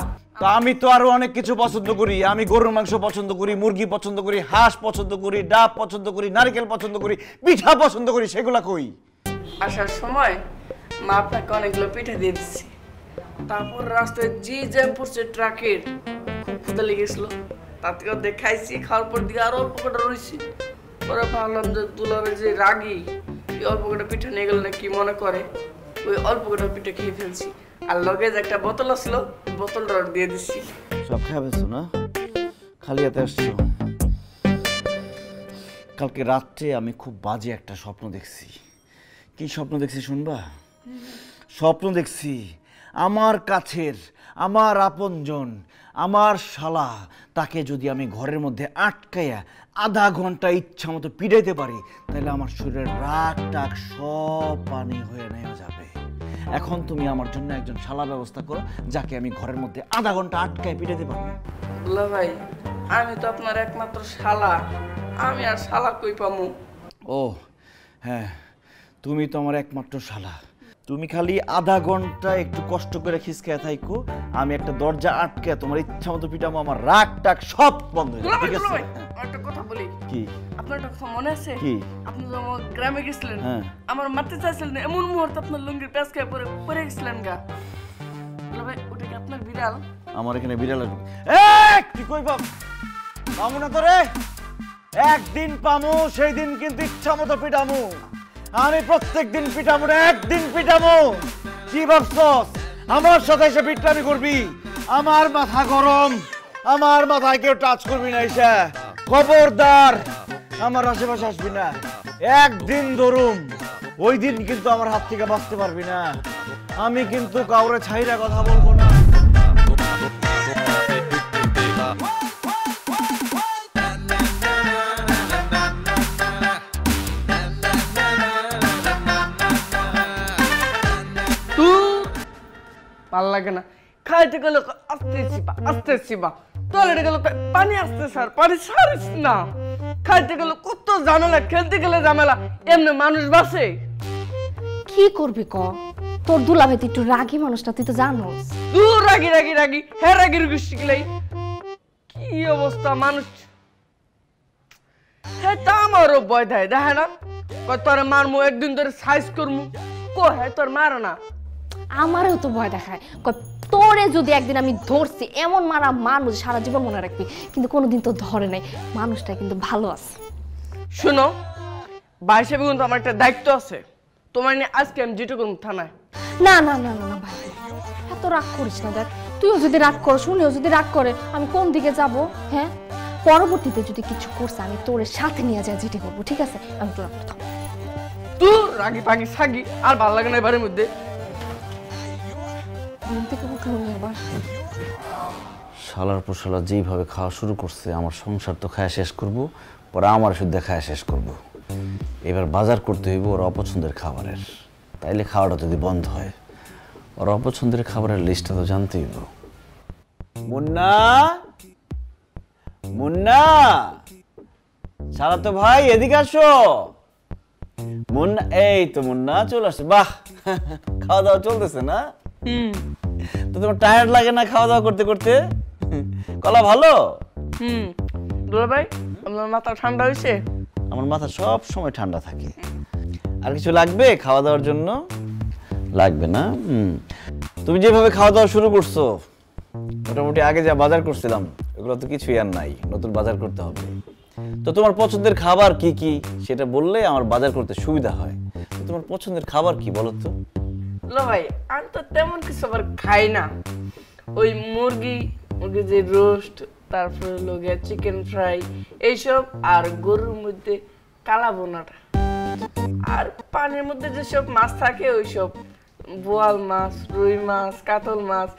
তো আমি তো আরো অনেক কিছু পছন্দ করি। আমি গরুর মাংস পছন্দ করি, মুরগি পছন্দ করি, হাঁস পছন্দ করি, ডাব পছন্দ করি, নারকেল পছন্দ করি, পিঠা পছন্দ করি। সেগুলা কই? আসার সময় মা আপনাকে অনেকগুলো পিঠা দিয়ে দিচ্ছি। তারপর রাস্তায় জি জ্যাম পড়ছে ট্রাকের, খুব ক্ষুদা লেগেছিল, তার থেকে দেখাইছি। খাওয়ার পর দিকে আরো অল্প কটা রয়েছি। পরে ভাবলাম যে দুলাভাই যে রাগী, এই অল্প কটা পিঠা নিয়ে গেলে না কি মনে করে, ওই অল্প কটা পিঠা খেয়ে ফেলছি। আর লগে যে একটা বোতল আসলো, বোতলটা দিয়ে দিচ্ছি। সব খেয়ে ফেলছো না? খালি হাতে আসছো? কালকে রাত্রে আমি খুব বাজে একটা স্বপ্ন দেখছি। কি স্বপ্ন দেখছি শুনবা? স্বপ্ন দেখছি আমার কাছের, আমার আপনজন, আমার শালা, তাকে যদি আমি ঘরের মধ্যে আটকাইয়া আধা ঘন্টা ইচ্ছা মতো পিড়াইতে পারি, তাহলে আমার শরীরের রাগ টাগ সব পানি হয়ে নেওয়া যাবে। এখন তুমি আমার জন্য একজন শালা ব্যবস্থা করো, যাকে আমি ঘরের মধ্যে আধা ঘন্টা আটকায় পিড়াইতে পারবো। দুলাভাই, আমি তো আপনার একমাত্র শালা, আমি আর শালা কই পামু? ও হ্যাঁ, তুমি তো আমার একমাত্র শালা। তুমি খালি আধা ঘন্টা একটু কষ্ট করে খিসকায় থাইকো, আমি একটা দরজা আটকে তোমার ইচ্ছা মতো পিটামো, আমার রাগ টাগ সব বন্ধ হয়ে যাবে। ঠিক আছে? একটা কথা বলি। কি? আপনার একটা কথা মনে আছে? কি? আপনি যখন আমার গ্রামে গেছিলেন, হ্যাঁ, আমার মারতে চাইছিলেন, এমন মুহূর্তে আপনার লুঙ্গির প্যাচ খেয়ে পরে গেছিলেন গা। ভাই, ওটা কি আপনার বিড়াল? আমার এখানে বিড়াল আসবে। কি কই পামু না তোরে? একদিন পামু, সেই দিন কিন্তু ইচ্ছা মতো পিটামু। আমি প্রত্যেক দিন পিটামু না, একদিন পিটামু। কি ভাবছস আমার সাথে এসে পিটলামি করবি? আমার মাথা গরম, আমার মাথায় কেউ টাচ করবি না। এসে খবরদার আমার আশেপাশে আসবি না। একদিন ধরুম, ওই দিন কিন্তু আমার হাত থেকে বাঁচতে পারবি না। আমি কিন্তু কাউরে ছাইরা কথা বলবো না। ভাল লাগে না, খাইতে গেলে আস্তে চিপা, টয়লেটে গেলে পানি আসতে স্যার, পানি ছাড়িস না। খাইতে গেলে কত ঝামেলা, খেলতে গেলে ঝামেলা, এমনি মানুষ বাসে। কি করবি ক? তোর দুলাভাই তো একটু রাগী মানুষটা, তুই তো জানোস। তুই রাগি রাগি রাগি, হ্যাঁ রাগির গোষ্ঠী গেলেই কি অবস্থা মানুষ। হ্যাঁ, তা আমারও ভয় দেয়, দেখে না? তোর মারমু, একদিন ধরে সাইজ করমু, কো হ্যাঁ তোর মারো না। আমারও তো ভয় দেখায়, তোরে যদি একদিন আমি ধরছি, এমন মারা মানুষ সারা জীবন মনে রাখবি, কিন্তু কোনোদিন তো ধরে নাই। মানুষটা কিন্তু ভালো আছে। শুনো, ভাই হিসেবে কিন্তু আমার একটা দায়িত্ব আছে। তোমার নিয়ে আজকে আমি জিটু করবো থানায়। না না না না ভাই, এত রাগ করিস না। দেখ, তুইও যদি রাগ কর, শুনেও যদি রাগ করে, আমি কোন দিকে যাব? হ্যাঁ, পরবর্তীতে যদি কিছু করছে, আমি তোর সাথে নিয়ে যাই জিটে করবো, ঠিক আছে? আমি তোর তুই রাগি পাগি সাগি আর ভালো লাগে না এবারের মধ্যে। শালার পর শালা যেইভাবে খাওয়া শুরু করছে, আমার সংসার তো খায়া শেষ করব, পরে আমার শুদ্ধ খায়া শেষ করব। এবার বাজার করতে হইব ওর অপছন্দের খাবারের, তাইলে খাওয়াটা যদি বন্ধ হয়। ওর অপছন্দের খাবারের লিস্টটা তো জানতে হইব। মুন্না, মুন্না, শালা তো ভাই এদিকে আসো। মুন্না, এই তো মুন্না চলে আসছে। বাহ, খাওয়া দাওয়া চলতেছে না? তো তোমার টায়ার্ড লাগে না খাওয়া দাওয়া করতে করতে? কলা ভালো? দুলা ভাই, আপনার মাথা ঠান্ডা হয়েছে? আমার মাথা সব সময় ঠান্ডা থাকে। আর কিছু লাগবে খাওয়া দাওয়ার জন্য? লাগবে না? তুমি যেভাবে খাওয়া দাওয়া শুরু করছো, মোটামুটি আগে যা বাজার করছিলাম ওগুলো তো কিছুই আর নাই, নতুন বাজার করতে হবে। তো তোমার পছন্দের খাবার কি কি সেটা বললে আমার বাজার করতে সুবিধা হয়। তো তোমার পছন্দের খাবার কি বলো তো? ভাই, আমি তো তেমন কিছু আবার খাই না। ওই মুরগি যে রোস্ট, তারপরে লোকে চিকেন ফ্রাই এইসব, আর গরুর মধ্যে কালা বোনাটা, আর পানির মধ্যে যেসব মাছ থাকে ওইসব, বোয়াল মাছ, রুই মাছ, কাতল মাছ,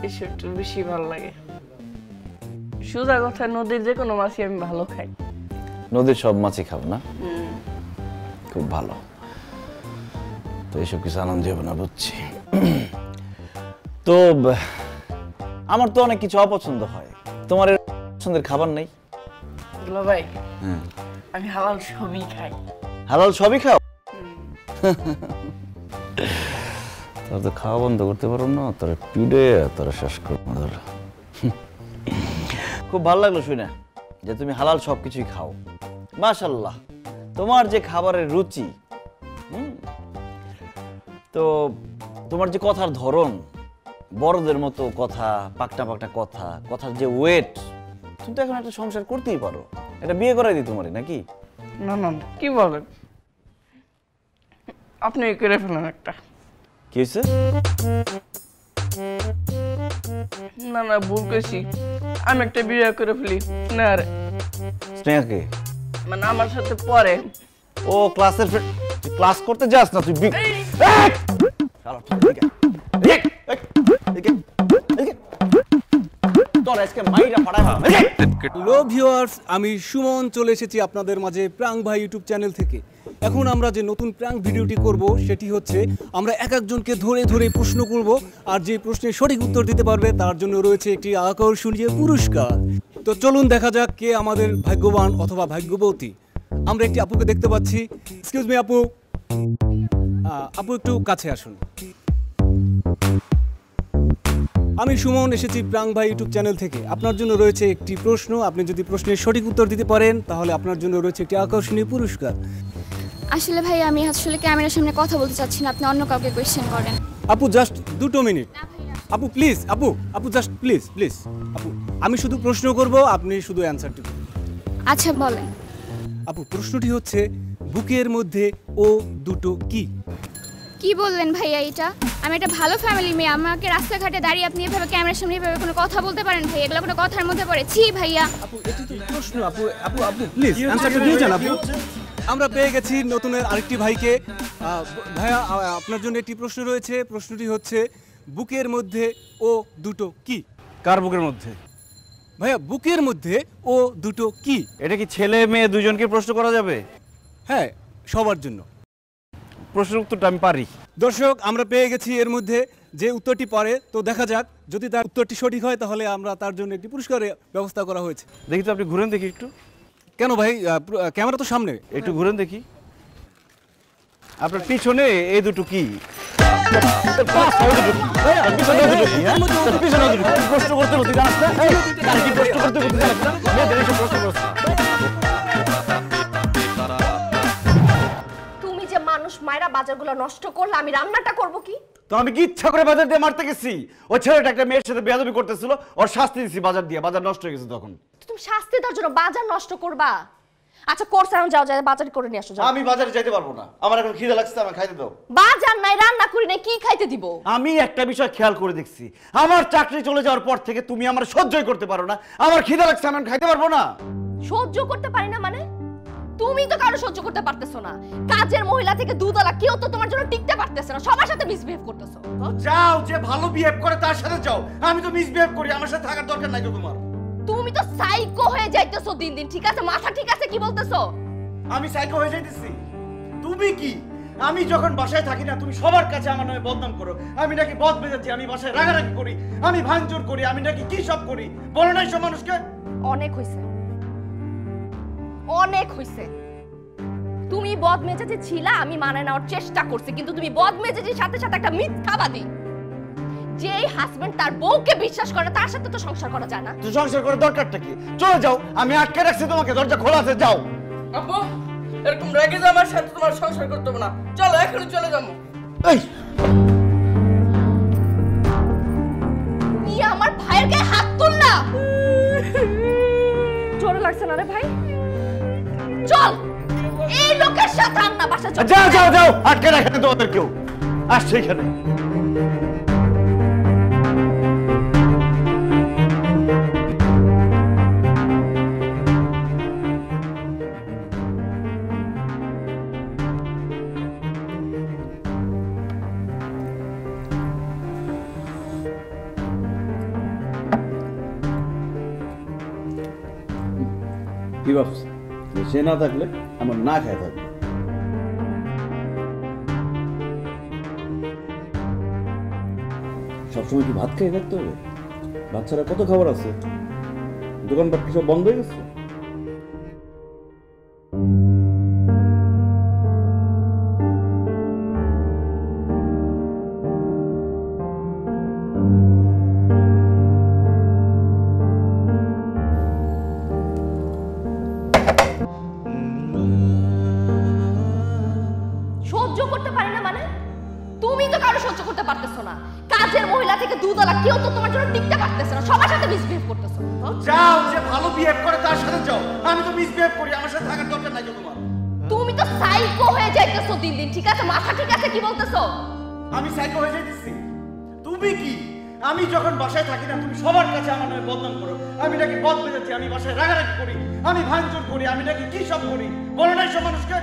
এসব একটু বেশি ভালো লাগে। সোজা কথা, নদীর যে কোনো মাছই আমি ভালো খাই। নদীর সব মাছই খাও না? খুব ভালো। তো এইসব কিছু আনন্দ হবে না, বুঝছি। তো আমার তো অনেক কিছু অপছন্দ হয়, তোমার এর পছন্দের খাবার নেই? দুলা ভাই, আমি হালাল সবই খাই। হালাল সবই খাও? তোর তো খাওয়া বন্ধ করতে পারো না, তোর পিড়ে তোর শেষ করবো। খুব ভালো লাগলো শুনে যে তুমি হালাল সবকিছুই খাও। মাশাআল্লাহ, তোমার যে খাবারের রুচি, তো তোমার যে কথার ধরন, বড়দের মতো কথা, পাকটা পাকটা কথা, কথার যে ওয়েট, তুমি তো এখন একটা সংসার করতেই পারো। এটা বিয়ে করাই দিই তোমারই নাকি? না না, কি বলেন, আপনি করে ফেলেন একটা। কি হয়েছে? না না, ভুল করেছি, আমি একটা বিয়ে করে ফেলি। না রে, স্নেহাকে মানে আমার সাথে পরে। ও ক্লাসের ফ্রেন্ড, ক্লাস করতে যাস না তুই? হ্যালো ভিউয়ার্স, আমি সুমন চলে এসেছি আপনাদের মাঝে প্রাং ভাই ইউটিউব চ্যানেল থেকে। এখন আমরা যে নতুন প্রাং ভিডিওটি করব সেটি হচ্ছে আমরা এক একজনকে ধরে ধরে প্রশ্ন করব, আর যে প্রশ্নের সঠিক উত্তর দিতে পারবে তার জন্য রয়েছে একটি আকর্ষণীয় পুরস্কার। তো চলুন দেখা যাক কে আমাদের ভাগ্যবান অথবা ভাগ্যবতী। আমরা একটি আপুকে দেখতে পাচ্ছি। এক্সকিউজ মি আপু, আপু একটু কাছে আসুন। আমি সুমন এসেছি প্রাং ভাই ইউটিউব চ্যানেল থেকে। আপনার জন্য রয়েছে একটি প্রশ্ন, আপনি যদি প্রশ্নের সঠিক উত্তর দিতে পারেন তাহলে আপনার জন্য রয়েছে একটি আকর্ষণীয় পুরস্কার। আসলে ভাই আমি আসলে ক্যামেরার সামনে কথা বলতে চাচ্ছি না, আপনি অন্য কাউকে কোয়েশ্চেন করেন। আপু জাস্ট 2 মিনিট। আপু প্লিজ, আপু জাস্ট প্লিজ আপু, আমি শুধু প্রশ্ন করব, আপনি শুধু অ্যানসারটি করুন। আচ্ছা বলেন। আপু প্রশ্নটি হচ্ছে, বুকের মধ্যে ও দুটো কি? কি বললেন ভাইয়া এটা? আমি একটা ভালো ফ্যামিলি মেয়ে, আমাকে রাস্তাঘাটে দাঁড়িয়ে আপনি এভাবে ক্যামেরার সামনে এভাবে কোনো কথা বলতে পারেন ভাই? এগুলো কোনো কথার মধ্যে পড়ে? ছি ভাইয়া। আপু এটি তো প্রশ্ন, আপু প্লিজ অ্যানসারটা দিয়ে যান আপু। আমরা পেয়ে গেছি নতুনের আরেকটি ভাইকে। ভাইয়া আপনার জন্য একটি প্রশ্ন রয়েছে, প্রশ্নটি হচ্ছে, বুকের মধ্যে ও দুটো কি? কার বুকের মধ্যে? ভাইয়া বুকের মধ্যে ও দুটো কি? এটা কি ছেলে মেয়ে দুজনকে প্রশ্ন করা যাবে? হ্যাঁ, সবার জন্য। প্রশ্নের উত্তরটা আমি পারি। দর্শক, আমরা পেয়ে গেছি এর মধ্যে যে উত্তরটি পারে। তো দেখা যাক, যদি তার উত্তরটি সঠিক হয় তাহলে আমরা তার জন্য একটি পুরস্কারের ব্যবস্থা করা হয়েছে। দেখি তো, আপনি ঘুরেন দেখি একটু। কেন ভাই, ক্যামেরা তো সামনে, একটু ঘুরেন দেখি। আপনার পিছনে এই দুটো কি? প্রশ্ন করতে হতে জানাস না? প্রশ্ন করতে জানাস না? তুমি যে মানুষ মায়েরা বাজারগুলো নষ্ট করলে, আমি রান্নাটা করব কি? তো আমি কি ইচ্ছা করে বাজার দিয়ে মারতে গেছি? ওই ছেলেটা একটা মেয়ের সাথে বেয়াদবি করতেছিল, ওর শাস্তি দিছি বাজার দিয়ে, বাজার নষ্ট হয়ে গেছে। তখন তুমি শাস্তি দেওয়ার জন্য বাজার নষ্ট করবা? আচ্ছা কোর্স এখন যাও, যাও বাজার করে নিয়ে আসো। যাও। আমি বাজারে যাইতে পারবো না, আমার এখন খিদে লাগছে, আমার খাইতে দাও। বাজার নাই, রান্না করি নাই, কি খাইতে দিব? আমি একটা বিষয় খেয়াল করে দেখছি, আমার চাকরি চলে যাওয়ার পর থেকে তুমি আমার সহ্যই করতে পারো না। আমার খিদে লাগছে, আমি খাইতে পারবো না। সহ্য করতে পারি না মানে? তুমি তো কারো সহ্য করতে পারতেছো না। কাজের মহিলা থেকে দুধওয়ালা কেউ তো তোমার জন্য টিকতে পারতেছে না, সবার সাথে মিসবিহেভ করতেছো। যাও, যে ভালো বিহেভ করে তার সাথে যাও। আমি তো মিসবিহেভ করি, আমার সাথে থাকার দরকার নাই তো তোমার। তুমি তো সাইকো হয়ে যাইতেছো দিন দিন। ঠিক আছে, মাথা ঠিক আছে? কি বলতেছো? আমি সাইকো হয়ে যাইতেছি? তুমি কি? আমি যখন বাসায় থাকি না, তুমি সবার কাছে আমার নামে বদনাম করো। আমি নাকি বদ মেজাজি, আমি বাসায় রাগারাগি করি, আমি ভাঙচুর করি, আমি নাকি কি সব করি। বলো না সব মানুষকে? অনেক হইছে, অনেক হইছে। তুমি বদমেজাজি ছিলা, আমি মানে নেওয়ার চেষ্টা করছি, কিন্তু তুমি বদমেজাজির সাথে সাথে একটা মিথ্যাবাদী। যেই হাজবেন্ড তার বউকে বিশ্বাস করে, তার সাথে তো সংসার করা যায় না। তো সংসার করার দরকারটা কি? চলে যাও, আমি আটকে রাখছি তোমাকে, দরজা খোলা আছে, যাও। আপু এরকম রেগে যা, আমার সাথে তোমার সংসার করতে হবে না, চলো এখনই চলে যাবো। এই তুমি আমার ভাইয়ের গায়ে হাত তুললা, জোরে লাগছে না রে ভাই? চল, এই লোকের সাথে আর না বাসা চল। যাও যাও যাও, আটকে রাখে তোমাদের কেউ আসছে এখানে। কি ভাবছি যে সে না থাকলে আমার না খায় থাকবে। সবসময় কি ভাত খেয়ে থাকতে হবে? ভাত ছাড়া কত খাবার আছে, দোকানপাট কি সব বন্ধ হয়ে গেছে? সহ্য করতে পারে না মানে? তুমি তো কারো সহ্য করতে পারতেছো না। কাজের মহিলা থেকে দুধওয়ালা কেউ তো তোমার জন্য টিকতে পারতেছে না, সবার সাথে মিসবিহেভ করতেছো। যাও, যে ভালো বিহেভ করে তার সাথে যাও। আমি তো মিসবিহেভ করি, আমার সাথে থাকার দরকার নাই তোমার। তুমি তো সাইকো হয়ে যাইতেছো দিন দিন। ঠিক আছে, মাথা ঠিক আছে? কি বলতেছো? আমি সাইকো হয়ে যাইতেছি? তুমি কি? আমি যখন বাসায় থাকি না, তুমি সবার কাছে আমার নামে বদনাম করো। আমি নাকি বদ বেজাচ্ছি, আমি বাসায় রাগারাগি করি, আমি ভাঙচুর করি, আমি নাকি কি সব করি, বলো না সব মানুষকে?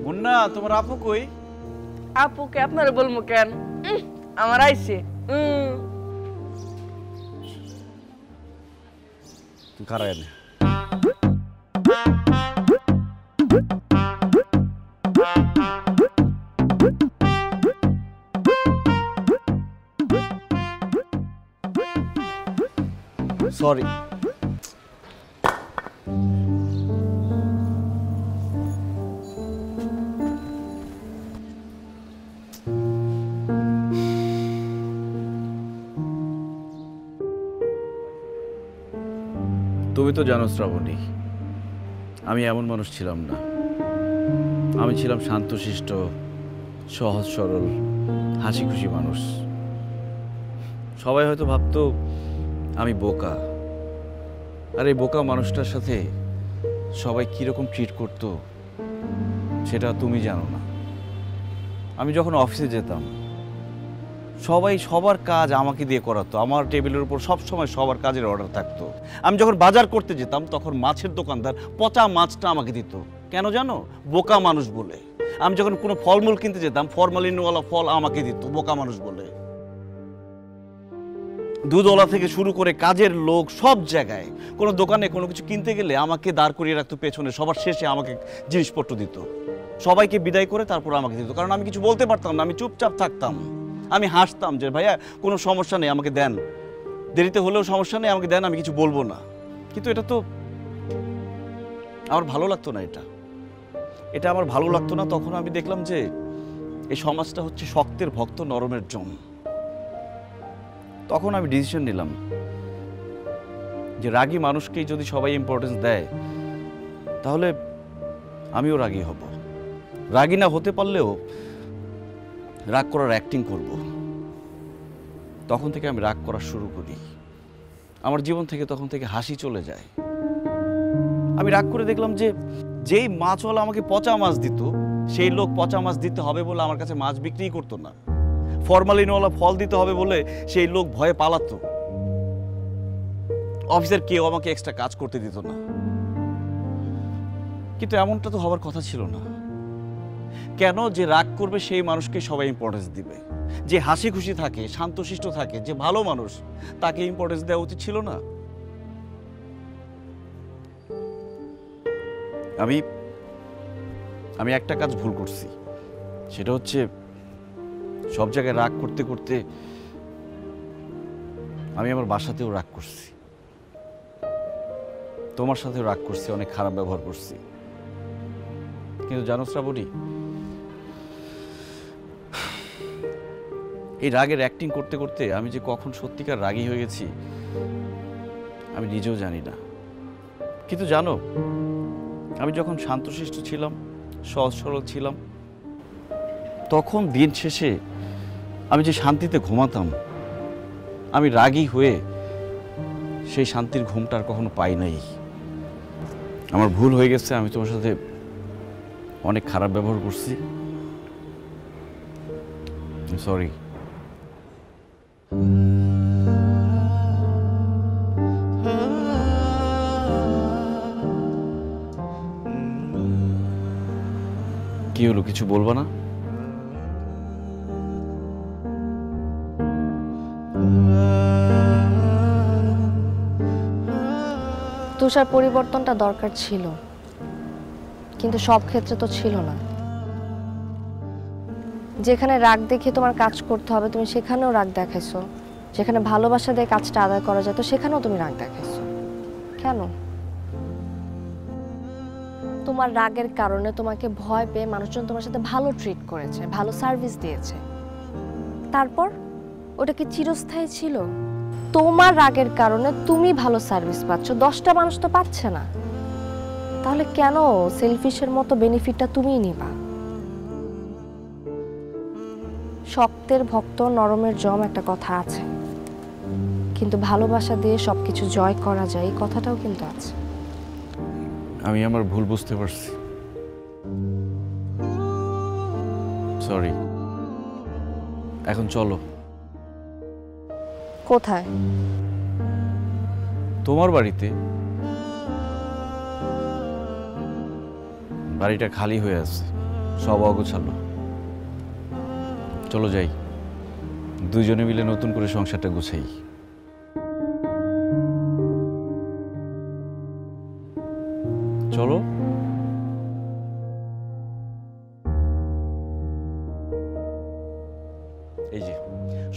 মুন্না, তোমার আপু কই? আপুকে আপনারা বলবো কেন? আমার আইছে। তুই খারাপ এনে। সরি। তুমি তো জানো শ্রাবণী, আমি এমন মানুষ ছিলাম না। আমি ছিলাম শান্তশিষ্ট, সহজ সরল, হাসি খুশি মানুষ। সবাই হয়তো ভাবতো আমি বোকা। আর এই বোকা মানুষটার সাথে সবাই কীরকম ট্রিট করতো সেটা তুমি জানো না। আমি যখন অফিসে যেতাম, সবাই সবার কাজ আমাকে দিয়ে করাতো। আমার টেবিলের উপর সবসময় সবার কাজের অর্ডার থাকতো। আমি যখন বাজার করতে যেতাম, তখন মাছের দোকানদার পচা মাছটা আমাকে দিত। কেন জানো? বোকা মানুষ বলে। আমি যখন কোনো ফলমূল কিনতে যেতাম, ফরমালিনওয়ালা ফল আমাকে দিত, বোকা মানুষ বলে। দুধওয়ালা থেকে শুরু করে কাজের লোক সব জায়গায়, কোনো দোকানে কোনো কিছু কিনতে গেলে আমাকে দাঁড় করিয়ে রাখতো পেছনে, সবার শেষে আমাকে জিনিসপত্র দিত। সবাইকে বিদায় করে তারপর আমাকে দিত, কারণ আমি কিছু বলতে পারতাম না। আমি চুপচাপ থাকতাম। আমি হাসতাম যে ভাইয়া কোনো সমস্যা নেই, আমাকে দেন, দেরিতে হলেও সমস্যা নেই, আমাকে দেন, আমি কিছু বলবো না। কিন্তু এটা তো আমার ভালো লাগতো না। এটা আমার ভালো লাগতো না। তখন আমি দেখলাম যে এই সমাজটা হচ্ছে শক্তের ভক্ত, নরমের জম। তখন আমি ডিসিশন নিলাম যে রাগী মানুষকেই যদি সবাই ইম্পর্টেন্স দেয়, তাহলে আমিও রাগী হব। রাগী না হতে পারলেও রাগ করার অ্যাক্টিং করব। তখন থেকে আমি রাগ করা শুরু করি। আমার জীবন থেকে তখন থেকে হাসি চলে যায়। আমি রাগ করে দেখলাম যে যেই মাছওয়ালা আমাকে পচা মাছ দিত, সেই লোক পচা মাছ দিতে হবে বলে আমার কাছে মাছ বিক্রি করতো না। ফরমালিনওয়ালা ফল দিতে হবে বলে সেই লোক ভয়ে পালাতো। অফিসের কেউ আমাকে এক্সট্রা কাজ করতে দিত না। কিন্তু এমনটা তো হওয়ার কথা ছিল না। কেন? যে রাগ করবে সেই মানুষকে সবাই ইম্পর্টেন্স দিবে। যে হাসি খুশি থাকে, শান্তশিষ্ট থাকে, যে ভালো মানুষ, তাকে ইম্পর্টেন্স দেওয়া উচিত ছিল না? আমি একটা কাজ ভুল করছি। সেটা হচ্ছে সব জায়গায় রাগ করতে করতে আমি আমার বাসাতেও রাগ করছি, তোমার সাথেও রাগ করছি, অনেক খারাপ ব্যবহার করছি। কিন্তু জানো শ্রাবণী, এই রাগের অ্যাক্টিং করতে করতে আমি যে কখন সত্যিকার রাগী হয়ে গেছি আমি নিজেও জানি না। কিন্তু জানো, আমি যখন শান্তশিষ্ট ছিলাম, সহজ সরল ছিলাম, তখন দিন শেষে আমি যে শান্তিতে ঘুমাতাম, আমি রাগী হয়ে সেই শান্তির ঘুমটা আর কখনো পাই নাই। আমার ভুল হয়ে গেছে। আমি তোমার সাথে অনেক খারাপ ব্যবহার করছি। সরি। কি হলো, কিছু বলবা না? তুষার, পরিবর্তনটা দরকার ছিল, কিন্তু সব ক্ষেত্রে তো ছিল না। যেখানে রাগ দেখিয়ে তোমার কাজ করতে হবে তুমি সেখানেও রাগ দেখাইছো, যেখানে ভালোবাসা দিয়ে কাজটা আদায় করা যায় তো সেখানেও তুমি রাগ দেখাইছো। কেন? তোমার রাগের কারণে তোমাকে ভয় পেয়ে মানুষজন তোমার সাথে ভালো ট্রিট করেছে, ভালো সার্ভিস দিয়েছে, তারপর ওটা কি চিরস্থায়ী ছিল? তোমার রাগের কারণে তুমি ভালো সার্ভিস পাচ্ছ, 10টা মানুষ তো পাচ্ছে না, তাহলে কেন সেলফিশের মতো বেনিফিটটা তুমিই নিবা? শক্তের ভক্ত নরমের জম একটা কথা আছে, কিন্তু ভালোবাসা দিয়ে সবকিছু জয় করা যায় এই কথাটাও কিন্তু আছে। আমি আমার ভুল বুঝতে পারছি, সরি। এখন চলো। কোথায়? তোমার বাড়িতে। বাড়িটা খালি হয়ে আছে, সব অগোছালো। চলো যাই, দুজনে মিলে নতুন করে সংসারটা গুছাই। চলো। এই যে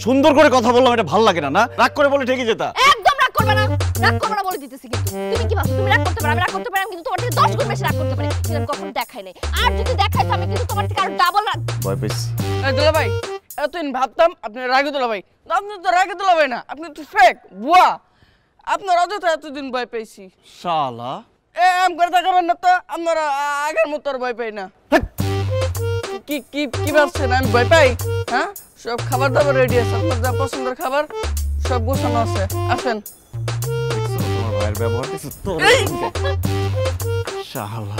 সুন্দর করে কথা বললাম, এটা ভালো লাগে না? না রাগ করে বলে ঠিকই যেতা। একদম রাগ করবে না, রাগ করবে না বলে দিতেছি। কিন্তু তুমি কি ভাবছো তুমি রাগ করতে পারো? আমি রাগ করতে পারি, আমি কিন্তু তোমার থেকে 10 গুণ বেশি রাগ করতে পারি, কিন্তু আমি কখনো দেখাই নাই। আর যদি দেখাই তো আমি কিন্তু তোমার থেকে আরো ডাবল রাগ। ভয় পেয়েছি। এই দুলা ভাই, এতদিন ভাবতাম আপনি রাগে দুলা ভাই, আপনি তো রাগে দুলা ভাই না, আপনি তো ফেক বুয়া। আপনার অযথা এতদিন ভয় পেয়েছি। শালা এম করে দেখাবেন না তো, আপনারা আগের মতো আর ভয় পাই না। কি কি কি ভাবছেন আমি ভয় পাই? হ্যাঁ, সব খাবার দাবার রেডি আছে, আপনার যা পছন্দের খাবার সব গোছানো আছে, আসেন। তোমার ভাইয়ের ব্যবহার কিছু তো শালা।